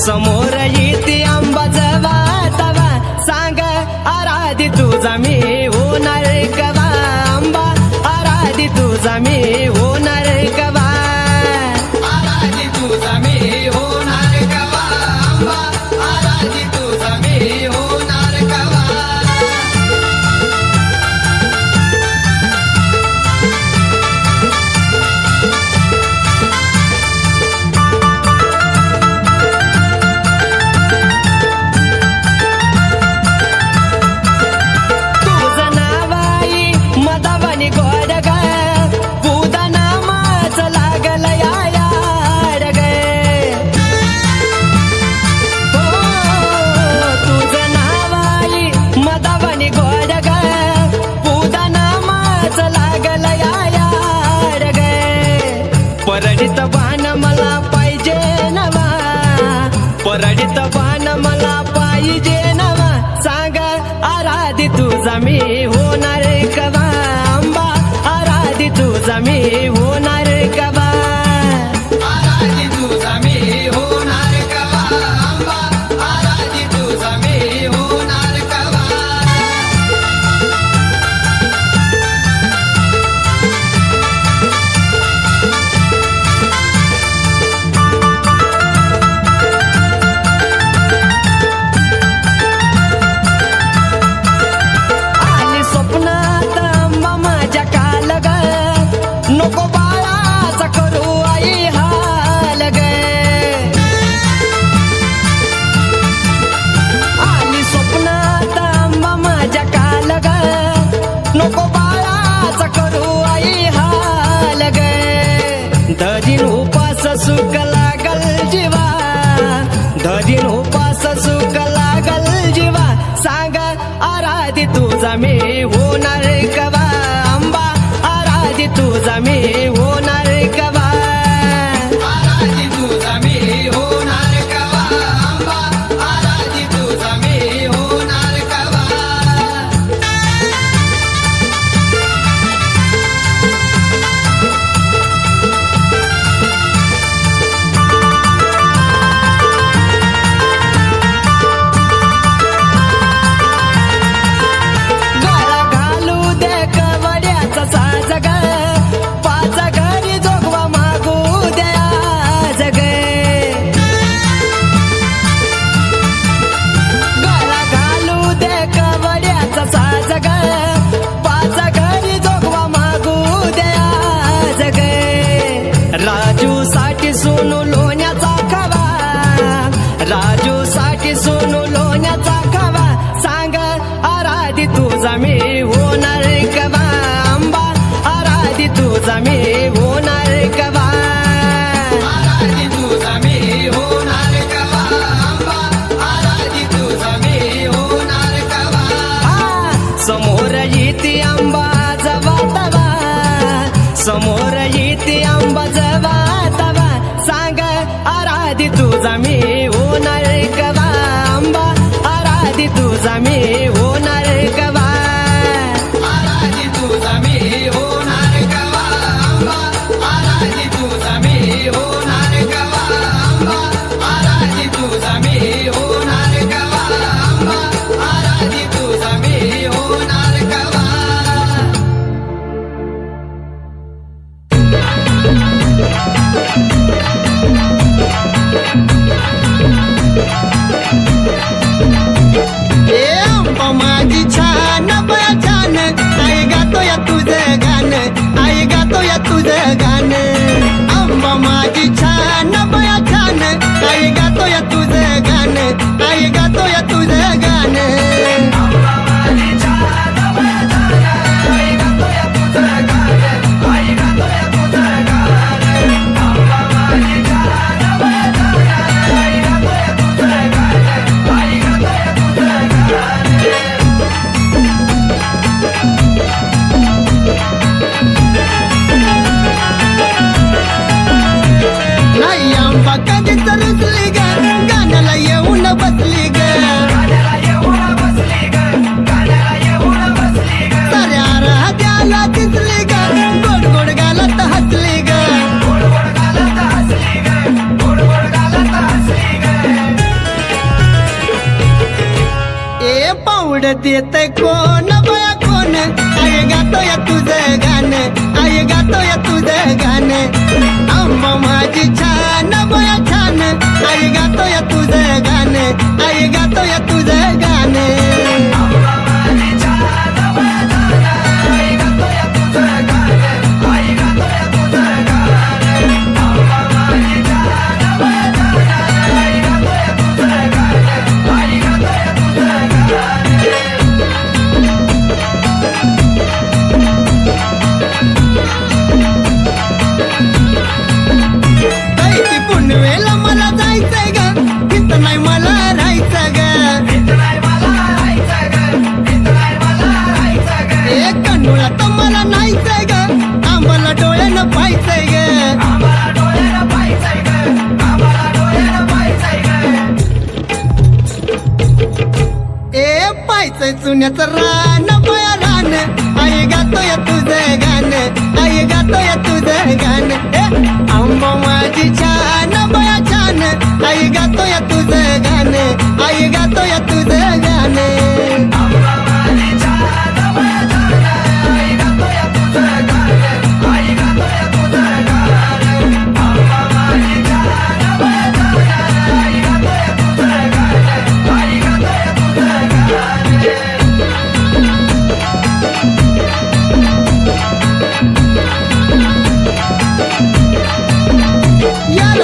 समोर येते आंबा जवा तवा सांग आराधी तुझा मी होणार कवा आंबा आराधी तुझा मी होणार कवा आराधी तुझा मी होणार कवा आंबा आराधी तुझा मी होणार कवा परडित बाण मला पाहिजे नवा परडित बाण मला पाहिजे नवा सांग आराधी तुझा मी होणार कवा आंबा आराधी तुझा मी होणार कवा आराधी तुझा मी होणार कवा आंबा आराधी तुझा मी होणार कवा नको बाळाचा करू आई हाल ग आली स्वप्नात आंबा माझ्या काल ग नको बाळाचा करू आई हाल ग दधीन उपास सुख लागल जीवा दधीन उपास सुख लागल जीवा सांग आराधी तुझा मी होणार कवा आंबा आराधी तुझा मी होणार कवा आराधी तुझा मी होणार कवा आंबा आराधी तुझा मी होणार कवा गळा घालू दे कवड्याचा साज ग पाच घरी जोगवा मागू द्या जग गळा घालू दे कवड्याचा साज ग पाच घरी जोगवा मागू द्या जग राजू साठी सोनू लोण्याचा खवा राजू साठी सोनू लोण्याचा खवा सांग आराधी तुझा मी होणार कवा आंबा आराधी तुझा मी होणार कवा आराधी तुझा मी होणार कवा आंबा आराधी तुझा मी होणार कवा समोर येते आंबा जवा तवा समोर येते आंबा जवा तवा सांग आराधी तुझा मी होणार कवा आंबा आराधी तुझा मी होणार कवा आराधी तुझा मी होणार कवा आंबा आराधी तुझा मी होणार कवा आंबा आराधी तुझा मी होणार कवा आंबा आराधी तुझा मी होणार कवा ए आंबा माझी छान बया छान आई गातो या तुझं गाणं आई गातो या तुझं गाणं आंबा माझी छान बया छान आई गातो या तुझं गाणं आई गातो या तुझं गाणं नाही आंबा कधी तरसली ग गाण्याला येऊन बसली ग साऱ्या राजाला दिसली ग गोड गोड गालात हसली ग देतय कोण बया कोण आई गातोय तुझं गाणं आई गातोय तुझं गाणं आंबा माझी छान बया छान आई गातोय तुझं गाणं आई गातोय तुझं गाणं पुनवेला मला जायचंय ग तिथं नाही मला राहायचं ग एक कन्नूला तर मला नाहीचंय ग आम्हाला डोळ्यानं पाहायचंय ग ए पाहायचंय चुन्याचं रान बया रान आई गातोय तुझं गाणं आई गातोय तुझं गाणं आंबा माझी छान बया छान आई गातोय तुझं गाणं आई गातोय तुझं गाणं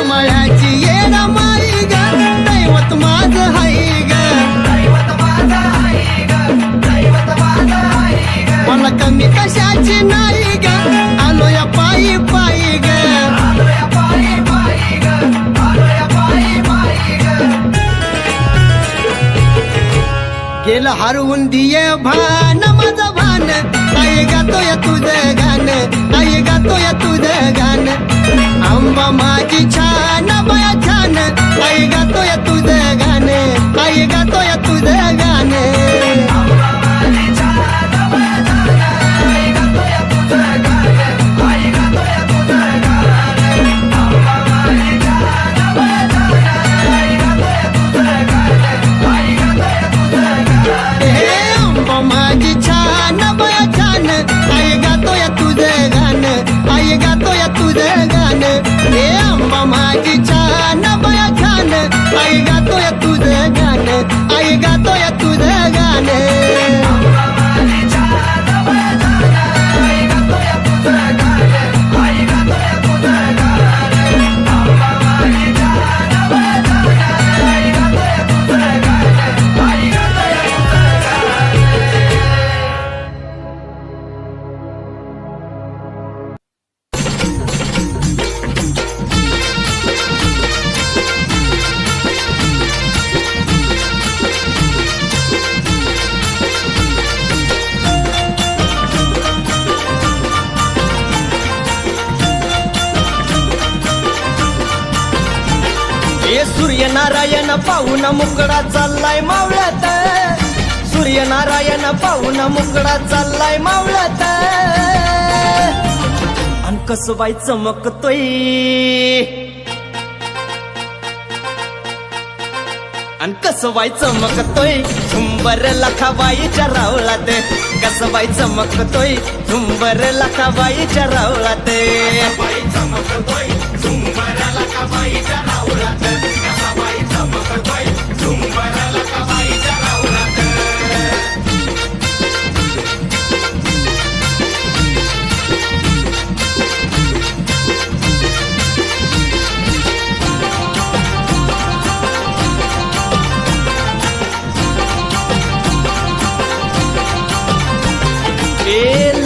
मळ्याची येणा माई ग दैवत माझं हाय ग मला कमी कशाची नाही ग आलो या पायी पायी ग गेलं हरवून दिये भान माझं भान आई गातोय तुझं गाणं आई गातोय तुझं गाणं आंबा माझी छान बया छान आई गातोय तुझं गाणं आई गातोय तुझं गाणं आंबा माझी छान बया छान आई गातोय तुझं गाणं आई गातोय तुझं गाणं हे आंबा माझी छान बया छान आई गातोय तुझं गाणं आई गातोय तुझं गाणं सूर्यनारायण पाहून मुकडा चाललाय मावळत सूर्यनारायण पाहून मुकडा चाललाय मावळत अन कसबाई चमकतोय अन कसबाई चमकतोय झुंबर लखाबाईच्या रावळात कसबाई चमकतोय झुंबर लखाबाईच्या रावळात चमकतोय झुंबर लखाबाईच्या रावळात कसबाई चमकतोय झुंबर लखाबाईच्या रावळात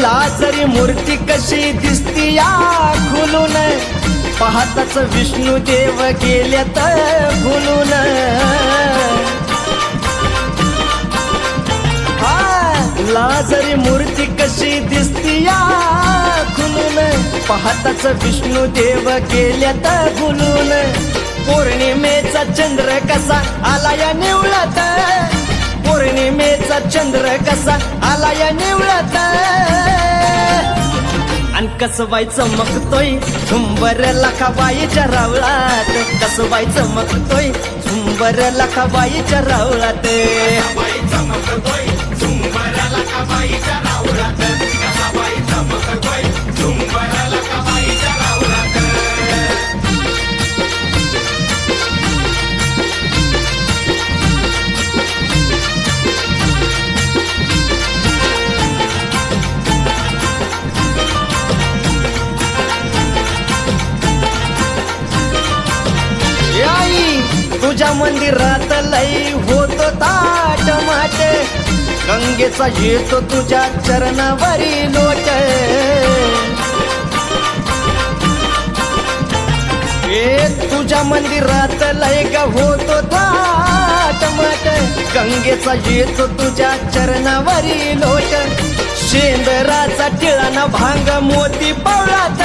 लाजरी मूर्ती कशी दिसती या खुलून पाहताच विष्णू देव गेल्यात भुलून लाजरी मूर्ती कशी दिसती या खुलून पाहताच विष्णू देव गेल्यात भुलून पौर्णिमेचा चंद्र कसा आला या निवळत पौर्णिमेचा चंद्र कसा आला या निवळत अन कसबाई चमकतोय झुंबर लखाबाईच्या रावळात कसबाई चमकतोय झुंबर लखाबाईच्या रावळात तुझ्या मंदिरात लई होतो ताट माट गंगेचा येतो तुझ्या चरणावरी लोट तुझ्या मंदिरात लई ग होतो ताट माट गंगेचा येतो तुझ्या चरणावरी लोट शेंदराचा टिळाना भांग मोती पावळात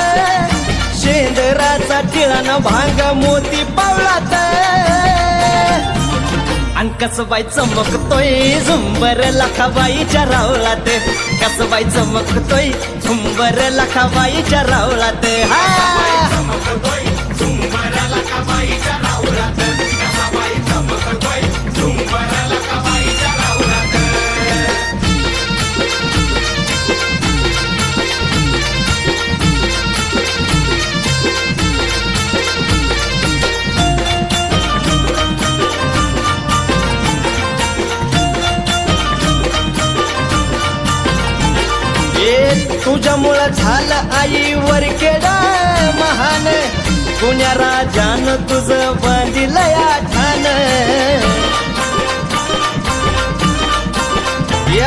शेंदराचा टिळाना भांग मोती पावळात अन कसबाई चमकतोय झुंबर लखाबाईच्या रावळात कसबाई चमकतोय झुंबर लखाबाईच्या रावळात तुझ्यामुळं झालं आईवर केडा महान पुण्या राजान तुझं बांधिलंय ठाण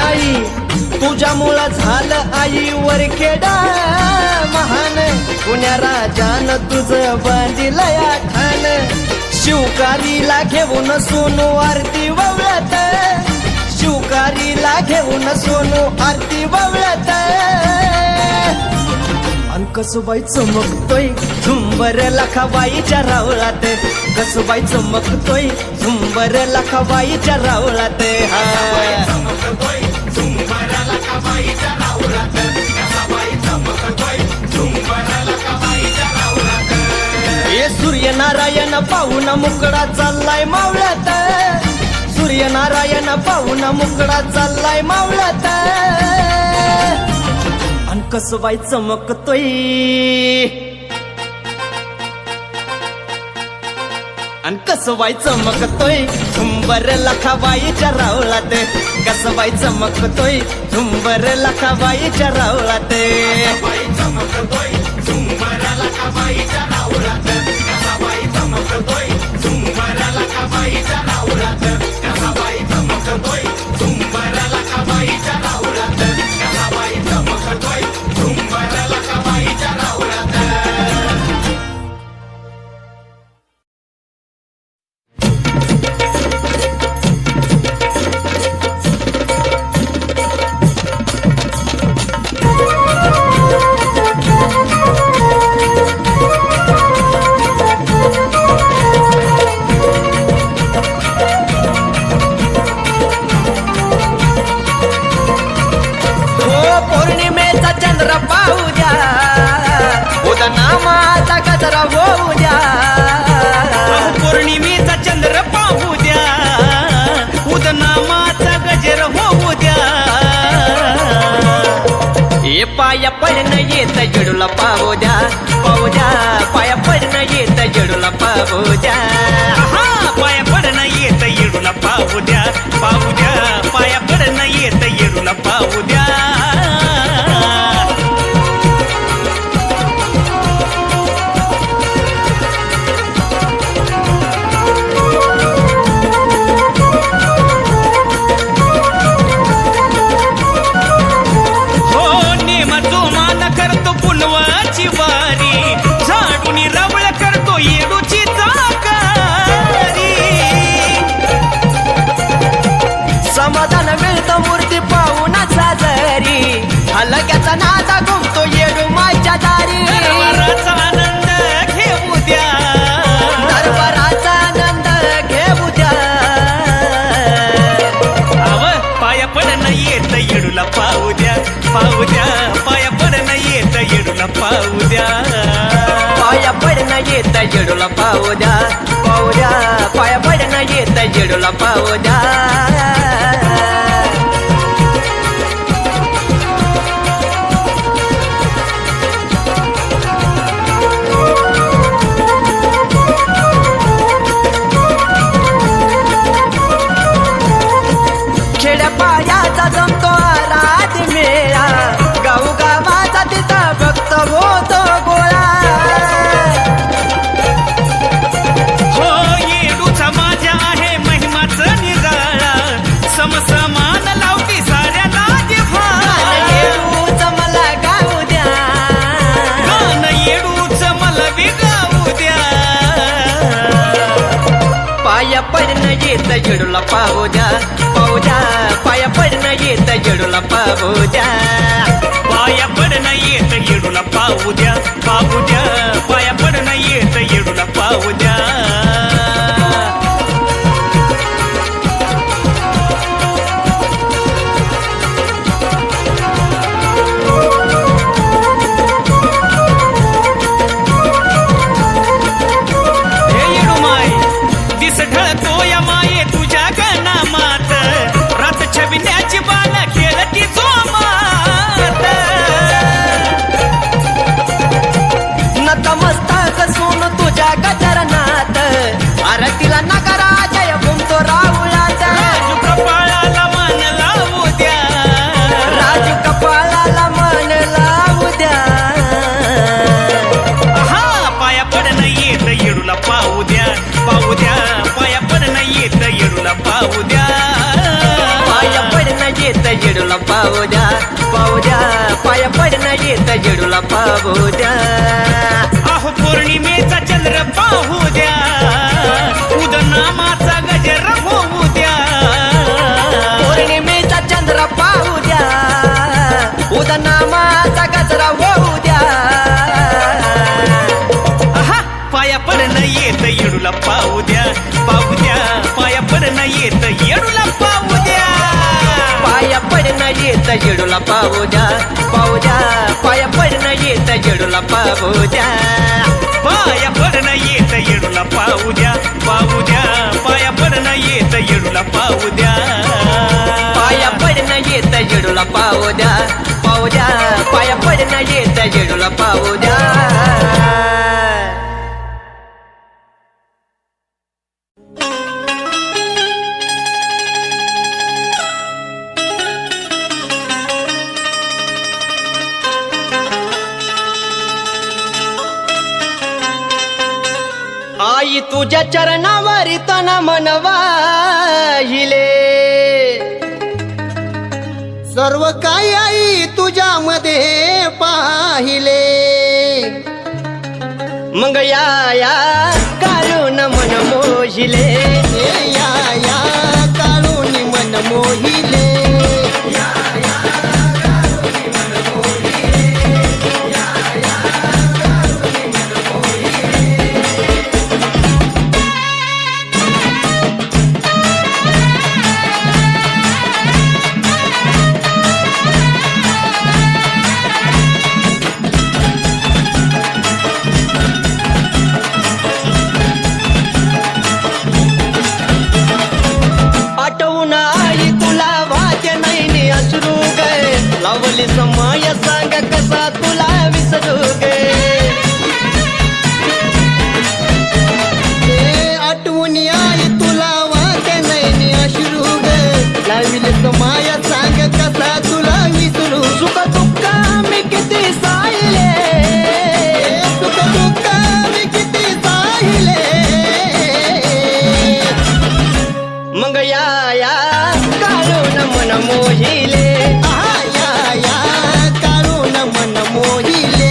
आई तुझ्यामुळं झालं आईवर केडा महान पुण्या राजान तुझं बांधिलंय ठाण शिवकारीला घेऊन सोनू आरती ववळत शिवकारीला घेऊन सोनू आरती ववळत अन कसबाई चमकतोय झुंबर लखाबाईच्या रावळात कसबाई चमकतोय झुंबर लखाबाईच्या रावळात हे सूर्यनारायण पाहून मुकडा चाललाय मावळ्यात सूर्यनारायण पाहून मुकडा चाललाय मावळ्यात अन कसबाई चमकतोय अन कसबाई चमकतोय झुंबर लखाबाईच्या रावळात कसबाई चमकतोय झुंबर लखाबाईच्या रावळात पाया पडणं येत जडूला पाहू द्या पाया पडणं येत जडूला पाहू द्या पाया पडणं येत येडूला पाहू द्या पाया पडणं येत येडूला पाहू द्या हलक्याचा नादा घुमतो येडू माझ्या दारी दरबाराचा आनंद घेऊ द्या दरबाराचा आनंद घेऊ द्या पाया पडणं येत येडूला पाहू द्या पाया पडणं येत येडूला पाहू द्या पाया पडणं येत येडूला पाहू द्या पाया पडणं येत येडूला पाहू द्या. खेड्यापाड्याचा जमतो रात मेळा, गाऊ गावाचा तिथं भक्त होतो गोळा. हो येडूचा माझ्या आहे महिमाचं निराळा, समसमान लावती साऱ्याला जिव्हाळा. येडूच मला गाऊ द्या, गाणं येडूचं मला बी गाऊ द्या. पाया पडणं येत येडूला पाहू द्या, पाहू द्या. पाया पडणं येत येडूला पाहू द्या. पाया पडणं येत येडूला पाहू द्या, पाहू द्या. पाया पडणं येत येडूला पाहू द्या. हे येडूमाय दिस ढळतो या माये तुझ्या गणामात, रात छबिन्याची बाण खेळती जोमात. नतमस्तक सोन तुझ्या गजरनाथ, आरतीला नगरा जय भूमतो राहुलात. राजू कपाळाला मान लावू द्या, राजू कपाळाला मान लावू द्या. हा पाया पडणं येत येडूला पाहू द्या, पाहू द्या. पाया पडणं येत येडूला पाहू द्या. पाया पडणं येत येडूला पाहू द्या, पाहू द्या. पाया पडणं येत येडूला पाहू द्या. अहो पौर्णिमेचा चंद्र पाहू द्या, उदनामाचा गजर होऊ द्या. पौर्णिमेचा चंद्र पाहू द्या, उदनामाचा गजरा होऊ द्या. आहा, पाया पडणं येत येडूला पाहू द्या, पाहू द्या. पाया पडणं येत येडूला पाहू द्या. पाया पडणं येत येडूला पाहू द्या, पाहू द्या. पाया पडणं येत येडूला पाहू द्या. पाया पडणं येत येडूला पाहू द्या, पाहू द्या. पाया पडणं येत येडूला पाहू द्या. पाया पडणं येत येडूला पाहू द्या, पाहू द्या. पाया पडणं येत येडूला पाहू द्या. आई तुझ्या चरणावरी तन मनवाहिले, सर्व काही आई तुझ्यामध्ये पाहिले. मग या काढून मन मोहिले. या काढून मन मोहिले. आठवून आई तुला वाद्य नाही अश्रू गे, लावली समय सांग कसा तुला विसरू गे. आठवून आई तुला वाटे नाही अश्रू ग, लाविले माया सांग कसा तुला विसरू. सुख दुःख मी किती साहिले, सुख दुःख मी किती साहिले. मग या काढून मन मोहिले. या काढून मन मोहिले.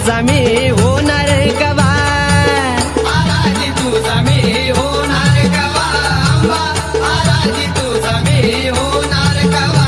तुझा मी होणार कवा आराधी तुझा मी होणार कवा आंबा आराधी तुझा मी होणार कवा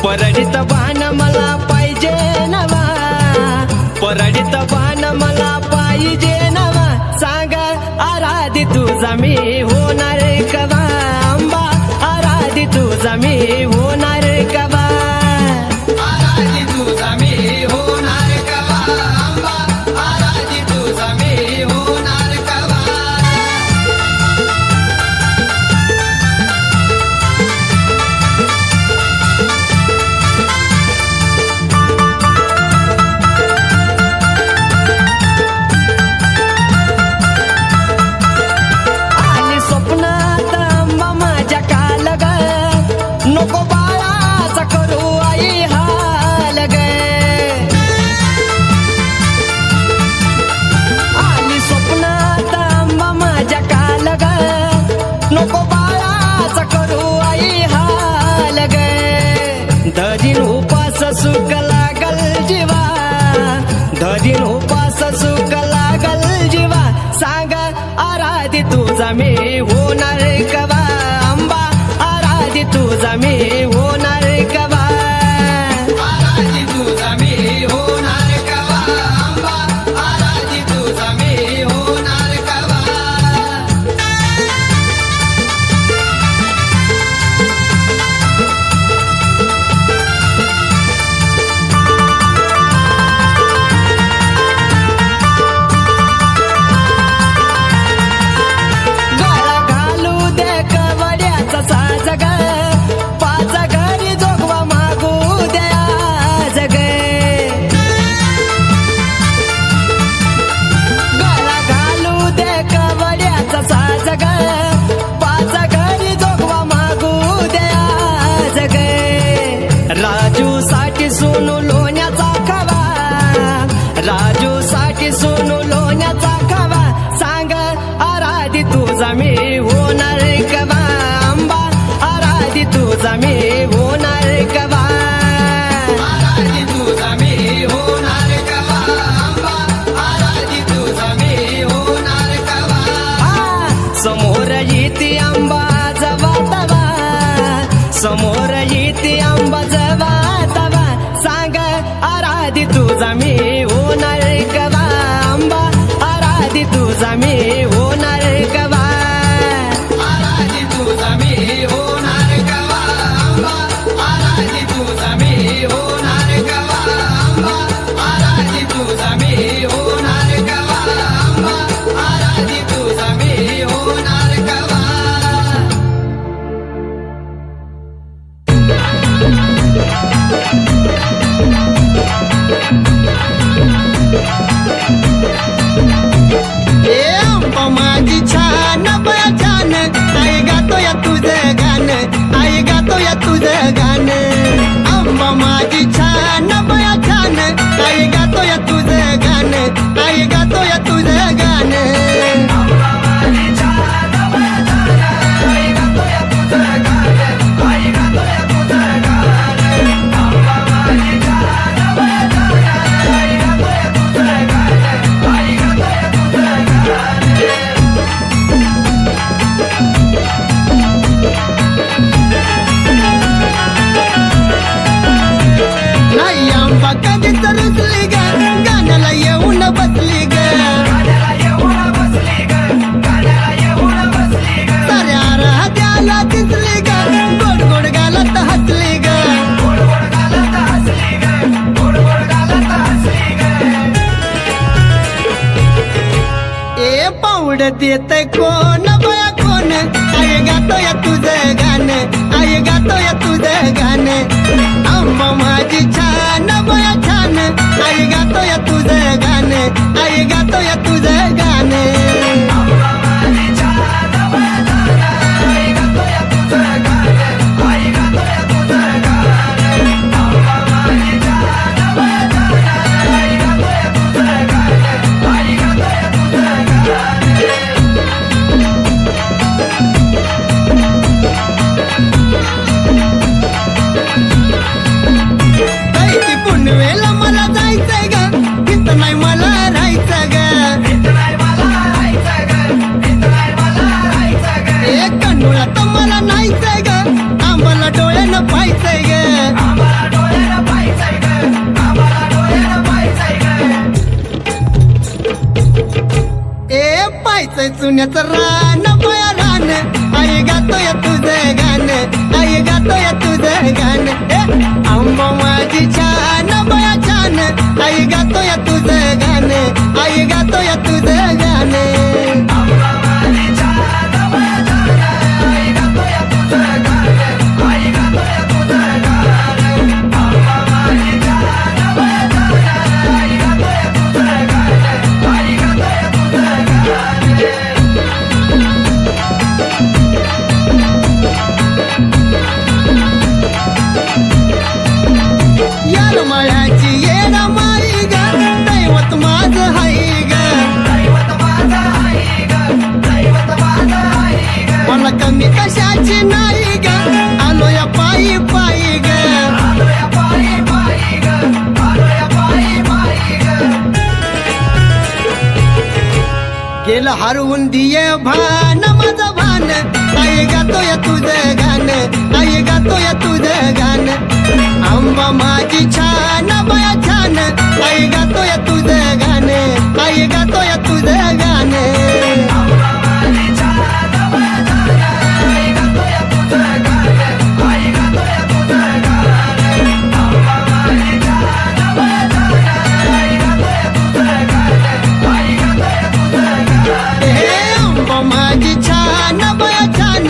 परडित बाण मला पाहिजे नवा परडित बाण मला पाहिजे नवा सांग आराधी तुझा मी होणार कवा आंबा आराधी तुझा मी होणार कवा आराधी तुझा मी होणार कवा आंबा आराधी तुझा मी होणार कवा नको बाळाचा करू आई हाल ग आली स्वप्नात आंबा माझ्या काल ग नको बाळाचा करू आई हाल ग धरीन उपास सुख लागल जीवा धरीन उपास सुख लागल जीवा सांग आराधी तुझा मी होणार कवा आंबा आराधी तुझा मी होणार कवा आराधी तुझा मी होणार कवा आंबा आराधी तुझा मी होणार कवा गळा घालू दे कवड्याचा साज ग पाच घरी जोगवा मागू द्या जग गळा घालू दे कवड्याचा साज ग पाच घरी जोगवा मागू द्या जग राजू साठी सोनू लोण्याचा खवा राजू साठी सोनू लोण्याचा खवा सांग आराधी तुझा मी होणार कवा आंबा आराधी तुझा मी होणार कवा आराधी तुझा मी होणार कवा आंबा आराधी तुझा मी होणार कवा समोर येते आंबा जवा तवा समोर येते आंबा जवा तवा सांग आराधी तुझा मी होणार कवा आंबा आराधी तुझा मी होणार कवा आराधी तुझा मी होणार कवा आंबा आराधी तुझा मी होणार कवा आंबा आराधी तुझा मी होणार कवा आंबा आराधी तुझा मी होणार कवा ए आंबा माझी छान बया छान आई गातो या तुझं गाणं आई गातो या तुझं गाणं आंबा माझी छान बया छान आई गातो या तुझं गाणं आई गातो या तुझं गाणं नाही आंबा कधी तरसली ग गाण्याला येऊन बसली ग साऱ्या राहत्याला दिसली ग गोड गोड गालात हसली ग ए पावड देत कोण बया कोण आई गातो या तुझं गाणं आई गातो आई गातो या तुझं गाणं ती पुनवेला मला जायचंय ग इथं नाही मला राहायचं ग एक कन्नूला तर मला नाहीचंय ग आम्हाला डोळ्यानं पाहायचंय ग ए पाहायचंय चुन्याचं रान बया रान आई गातो या तुझं गाणं आई गातो या तुझं गाणं आंबा माझी छान बया छान आई गातो या तुझं गाणं आई गातो या तुझं गाणं यार मळ्याची येणा माई ग दैवत माझं हाय ग मला कमी कशाची नाही ग आलो या पायी पायी ग गेलं हरवून दिये भान माझं भान आई गातो या तुझं गाणं आई गातो या तुझं गाणं आंबा माझी छान बया छान आई गातो या तुझं गाणं आई गातो या तुझं गाणं माझी छान बया छान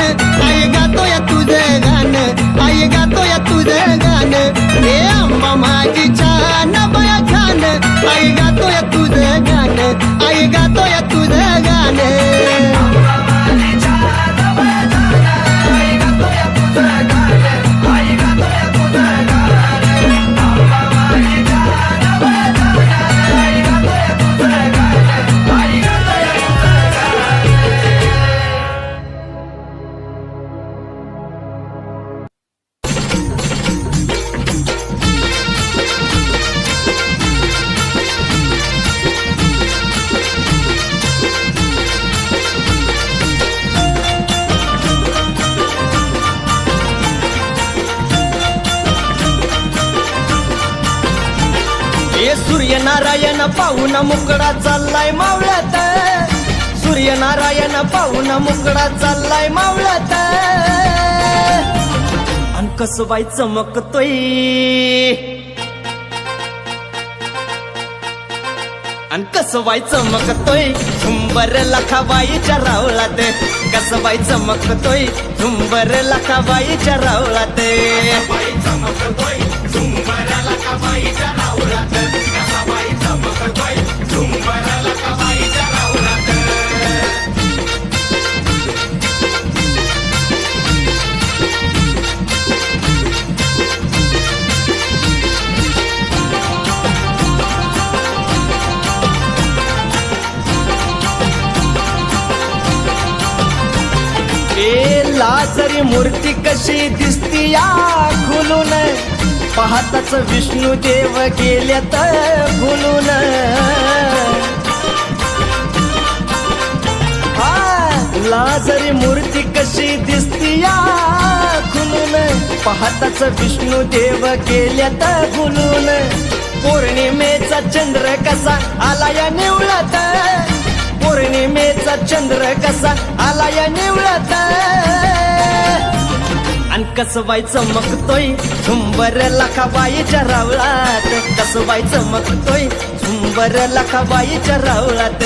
आई गातो या तुझं गाणं आई गातो या तुझं गाणं हे आंबा माझी छान बया छान आई गातो या तुझं गाणं आई गातो या तुझं गाणं सूर्यनारायण पाहून मुकडा चाललाय मावळ्यात सूर्यनारायण पाहून मुकडा चाललाय मावळ्यात अन कसबाई चमकतोय अन कसबाई चमकतोय झुंबर लखाबाईच्या रावळात कसबाई चमकतोय झुंबर लखाबाईच्या रावळात चमकतोय झुंबर लखाबाईच्या रावळात कसबाई चमकतोय झुंबर लखाबाईच्या रावळात लाजरी मूर्ती कशी दिसती या खुलून पाहताच विष्णू देव गेल्यात भुलून लाजरी मूर्ती कशी दिसती या खुलून पाहताच विष्णू देव गेल्यात भुलून पौर्णिमेचा चंद्र कसा आला या निवळत पौर्णिमेचा चंद्र कसा आला या निवळत अन कसबाई चमकतोय झुंबर लखाबाईच्या रावळात कसबाई चमकतोय झुंबर लखाबाईच्या रावळात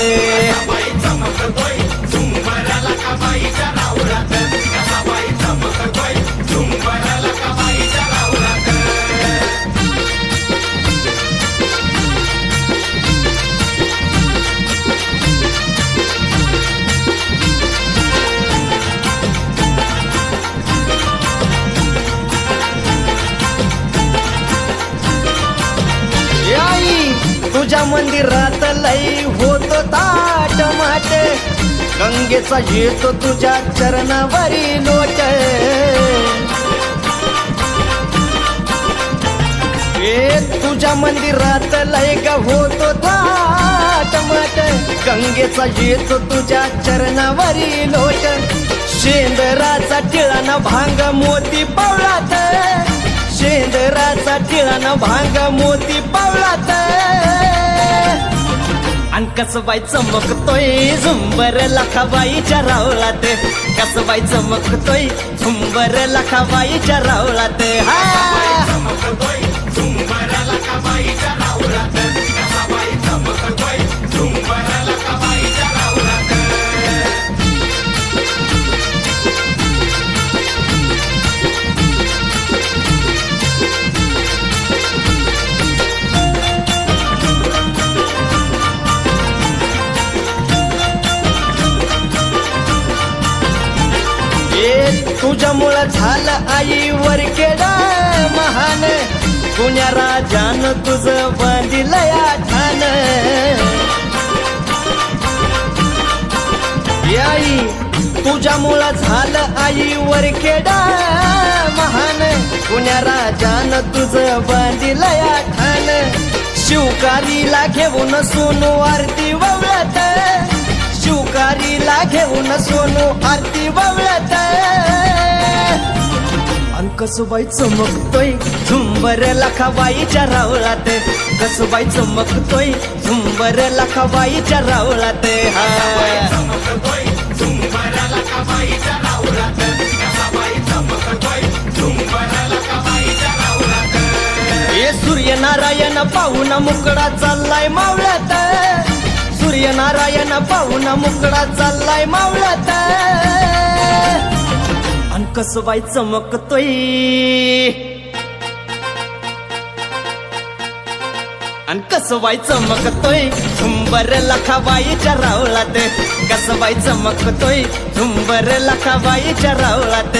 चमकतोय झुंबर लखाबाईच्या रावळात कसबाई चमकतोय झुंबर लखाबाईच्या रावळात तुझ्या मंदिरात लई होतो ताट माट गंगेचा येतो तुझ्या चरणावरी लोट तुझ्या मंदिरात लय ग होतो थाट माट गंगेचा येतो तुझ्या चरणावरी लोट शेंदराचा टिळाना भांग मोती पावळात शेंदराचा टिळाना भांग मोती पावळात अन कसबाई चमकतोय झुंबर लखाबाईच्या रावळात कसबाई चमकतोय झुंबर लखाबाईच्या रावळात तुझ्यामुळं झालं आईवर केडा महान पुण्या राजानं तुझं बांधिलं या ठाण आई तुझ्यामुळं झालं आईवर केडा महान पुण्या राजानं तुझं बांधिलं या ठाण शिवकारीला घेऊन सोनू आरती ववळत शिवकारीला घेऊन सोनू आरती ववळत अन कसबाई चमकतोय झुंबर लखाबाईच्या रावळात कसबाई चमकतोय झुंबर लखाबाईच्या रावळात हे सूर्यनारायण पाहुणा मुकडा चाललाय मावळ्यात सूर्यनारायण पाहुणा मुकडा चाललाय मावळ्यात अन कसबाई चमकतोय अन कसबाई चमकतोय झुंबर लखाबाईच्या रावळात कसबाई चमकतोय झुंबर लखाबाईच्या रावळात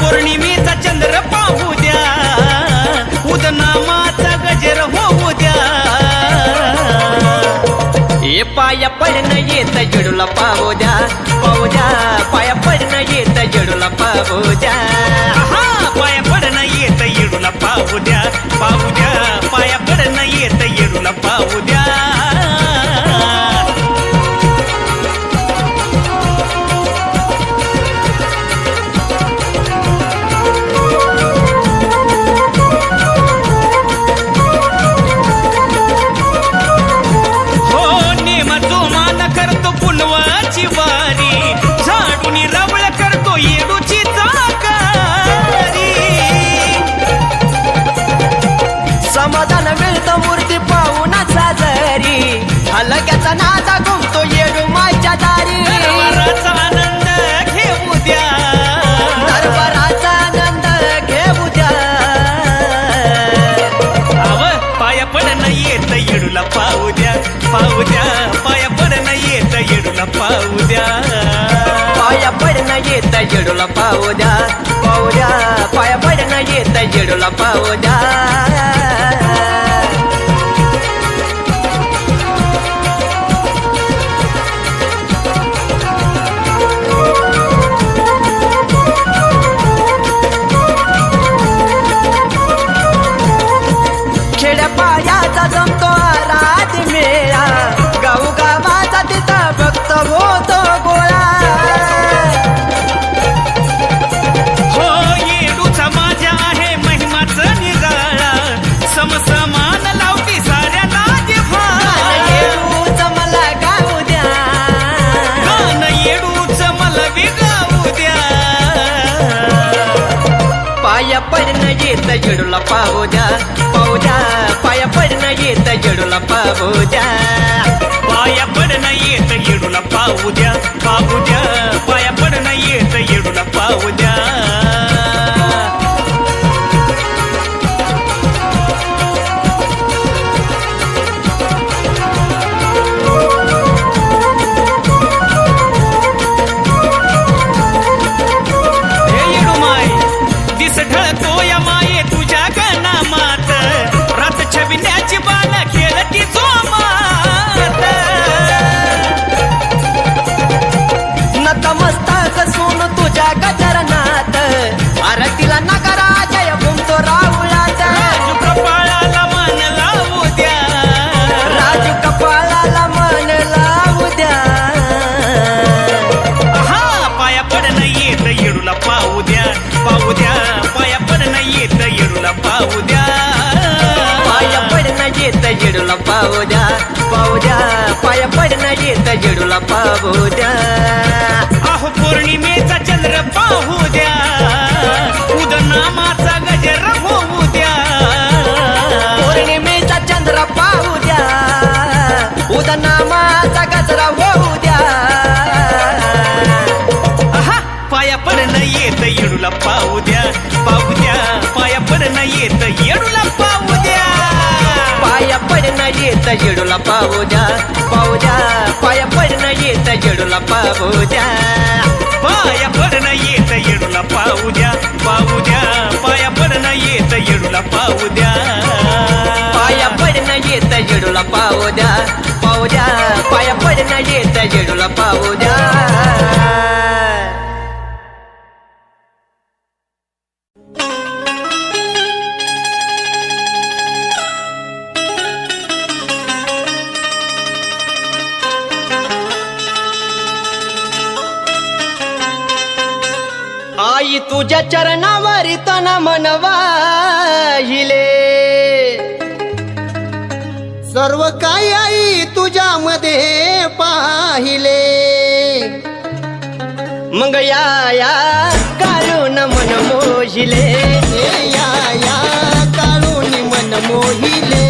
पौर्णिमेचा चंद्र पाहू द्या उदनामाचा गजर होऊ द्या हे पाया पडणं येत जडूला पाहू द्या पाया पडणं येत जडूला पाहू द्या पाया पडणं येत येडूला पाहू द्या पाया पडणं येत येडूला पाहू द्या वारी झाडून रवळ करतो येडूची चाकारी समाधान मिळतं मूर्ती पाहून साजरी हलक्याचा नादा घुमतो येडू माझ्या दारी दरबाराचा आनंद घेऊ द्या दरबाराचा आनंद घेऊ द्या पाया पडणं येत येडूला पाहू द्या पाया पडणं येत येडूला पाहू द्या पाया पडणं येत येडूला पाहू द्या पाया पडणं येत येडूला पाहू द्या खेड्यापाड्याचा जमतो रात मेळा गाऊ गावाचा तिथं भक्त होतो गोळा हो येडूचा माझ्या जडूला पाहू द्या पाया पडणं येत जडूला पाहू द्या पाया पडणं येत येडूला पाहू द्या पाया पडणं येत येडूला पाहू द्या आरतीला नकारा जय भूमतो राहुलात राजू कपाळाला मान लावू द्या राजू कपाळाला मान लावू द्या हा पाया पडणं येत येडूला पाहू द्या पाया पडणं येत येडूला पाहू द्या पाया पडणं येत जेडूला पाहू द्या पाया पडणं येत जेडूला पाहू द्या अहो पौर्णिमेचा चंद्र पाहू द्या उदनामाचा गजर होऊ द्या पौर्णिमेचा चंद्र पाहू द्या उदनामाचा गजरा होऊ द्या आहा पाया पडणं येत येडूला पाहू द्या पाया पडणं येत येडूला पाहू द्या पाया पडणं येत जेडूला पाहू द्या पाया पडणं येत जेडूला पाहू द्या पाया पडणं येत येडूला पाहू द्या पाया पडणं येत येडूला पाहू द्या पाया पडणं येत जेडूला पाहू द्या पाया पडणं येत जेडूला पाहू द्या आई तुझ्या चरणावरी तन मनवाहिले सर्व काही आई तुझ्यामध्ये पाहिले मग या काढून मन मोहिले या काळून मन मोहिले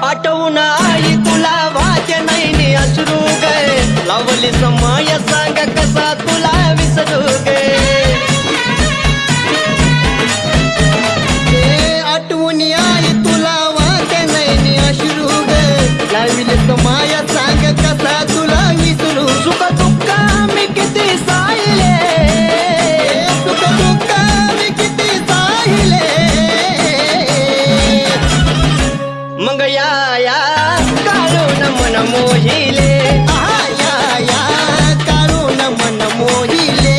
आठवून आई तुला वाद्य नाही अश्रू गे लावली समय सांग कसा तुला विसरू गे आठवून आई तुला वाट नाही अश्रू ग लाविले समाया सांग कसा तुला विसरू सुख दुःख मी किती साहिले सुख दुःख मी किती साहिले मग या काढून मन मोहिले या काढून मन मोहिले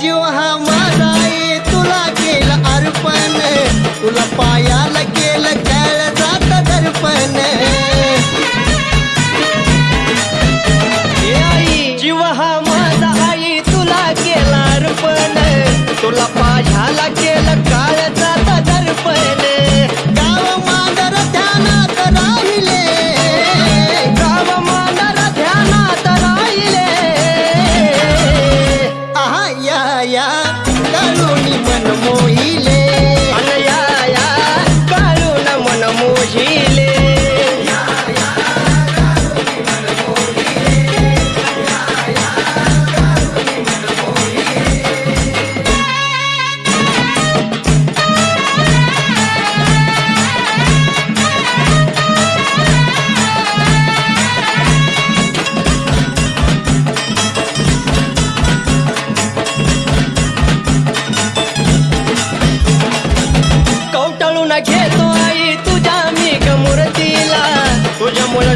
जीव हा माझा आहे तुला केलं अर्पण तुला पायाला केलं काळ जात दर्पण आई जीव हा माझा आई तुला केला अर्पण तुला पाझ्याला केलं काळजाचा दर्पण गाव मांडर ध्यानात राहिले गाव मांडर ध्यानात राहिले आहा या काळूनी मन मोहिले अन या काळ करून घेतो आई तुझ्या मी मूर्तीला तुझ्यामुळं